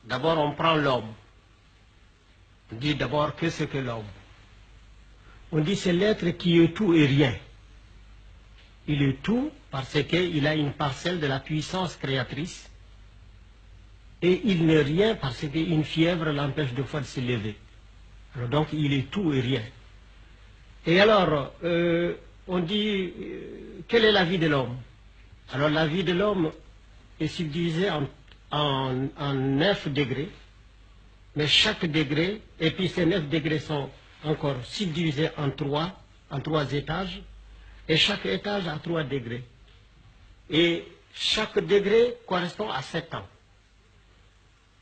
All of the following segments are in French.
d'abord on prend l'homme. On dit d'abord que c'est que l'homme. On dit c'est l'être qui est tout et rien. Il est tout parce qu'il a une parcelle de la puissance créatrice. Et il n'est rien parce qu'une fièvre l'empêche de fois de se lever. Alors donc il est tout et rien. Et alors, on dit, quelle est la vie de l'homme? Alors la vie de l'homme est subdivisée en 9 degrés, mais chaque degré, et puis ces 9 degrés sont encore subdivisés en 3 étages, et chaque étage a 3 degrés. Et chaque degré correspond à 7 ans.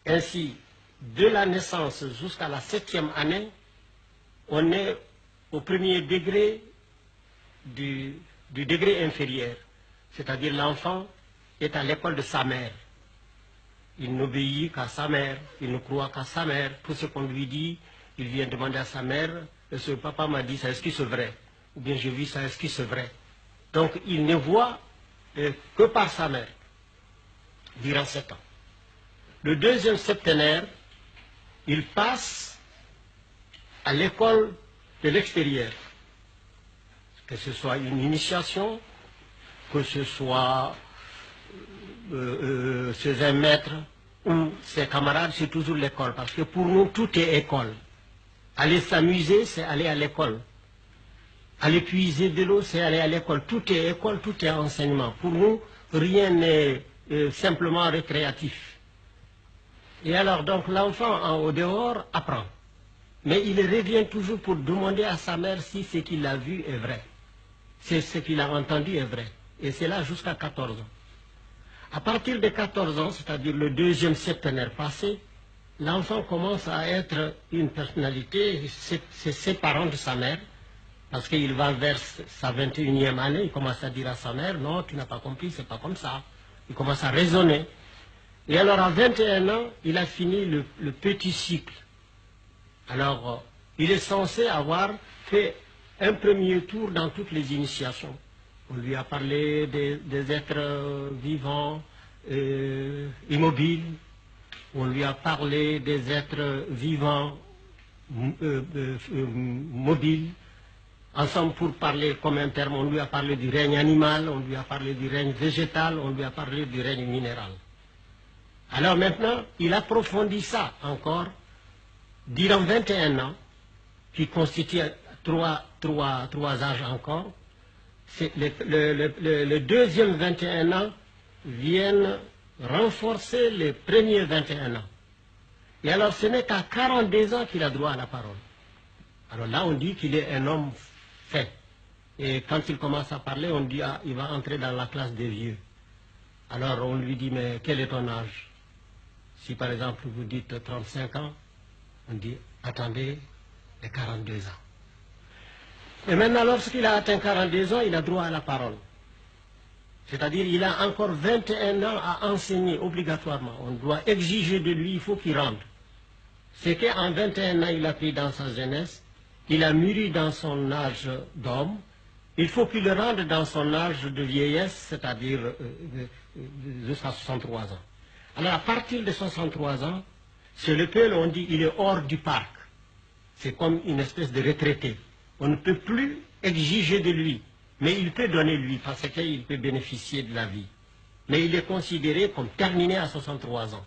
Ainsi, de la naissance jusqu'à la 7e année, on est au premier degré du degré inférieur. C'est-à-dire l'enfant est à l'école de sa mère. Il n'obéit qu'à sa mère, il ne croit qu'à sa mère. Tout ce qu'on lui dit, il vient demander à sa mère, ce papa m'a dit ça, est-ce que c'est vrai? Ou bien j'ai vu ça, est-ce que c'est vrai? Donc il ne voit que par sa mère, durant 7 ans. Le deuxième septénaire, il passe à l'école de l'extérieur. Que ce soit une initiation, que ce soit chez un maître ou ses camarades, c'est toujours l'école. Parce que pour nous, tout est école. Aller s'amuser, c'est aller à l'école. Aller puiser de l'eau, c'est aller à l'école. Tout est école, tout est enseignement. Pour nous, rien n'est simplement récréatif. Et alors, donc, l'enfant au dehors apprend. Mais il revient toujours pour demander à sa mère si ce qu'il a vu est vrai. C'est ce qu'il a entendu est vrai. Et c'est là jusqu'à 14 ans. À partir de 14 ans, c'est-à-dire le deuxième septénaire passé, l'enfant commence à être une personnalité, c'est séparant de sa mère, parce qu'il va vers sa 21e année, il commence à dire à sa mère, non, tu n'as pas compris, c'est pas comme ça. Il commence à raisonner. Et alors à 21 ans, il a fini le petit cycle. Alors, il est censé avoir fait un premier tour dans toutes les initiations. On lui a parlé des êtres vivants, immobiles. On lui a parlé des êtres vivants, mobiles. Ensemble, pour parler comme un terme, on lui a parlé du règne animal, on lui a parlé du règne végétal, on lui a parlé du règne minéral. Alors maintenant, il approfondit ça encore durant 21 ans, qui constitue trois âges encore. Le deuxième 21 ans viennent renforcer les premiers 21 ans. Et alors ce n'est qu'à 42 ans qu'il a droit à la parole. Alors là on dit qu'il est un homme fait. Et quand il commence à parler, on dit ah, il va entrer dans la classe des vieux. Alors on lui dit mais quel est ton âge? Si par exemple vous dites 35 ans, on dit attendez les 42 ans. Et maintenant, lorsqu'il a atteint 42 ans, il a droit à la parole. C'est-à-dire il a encore 21 ans à enseigner obligatoirement. On doit exiger de lui, il faut qu'il rende. C'est qu'en 21 ans, il a pris dans sa jeunesse, il a mûri dans son âge d'homme, il faut qu'il le rende dans son âge de vieillesse, c'est-à-dire jusqu'à 63 ans. Alors à partir de 63 ans, chez le peuple, on dit il est hors du parc. C'est comme une espèce de retraité. On ne peut plus exiger de lui, mais il peut donner lui, parce qu'il peut bénéficier de la vie. Mais il est considéré comme terminé à 63 ans.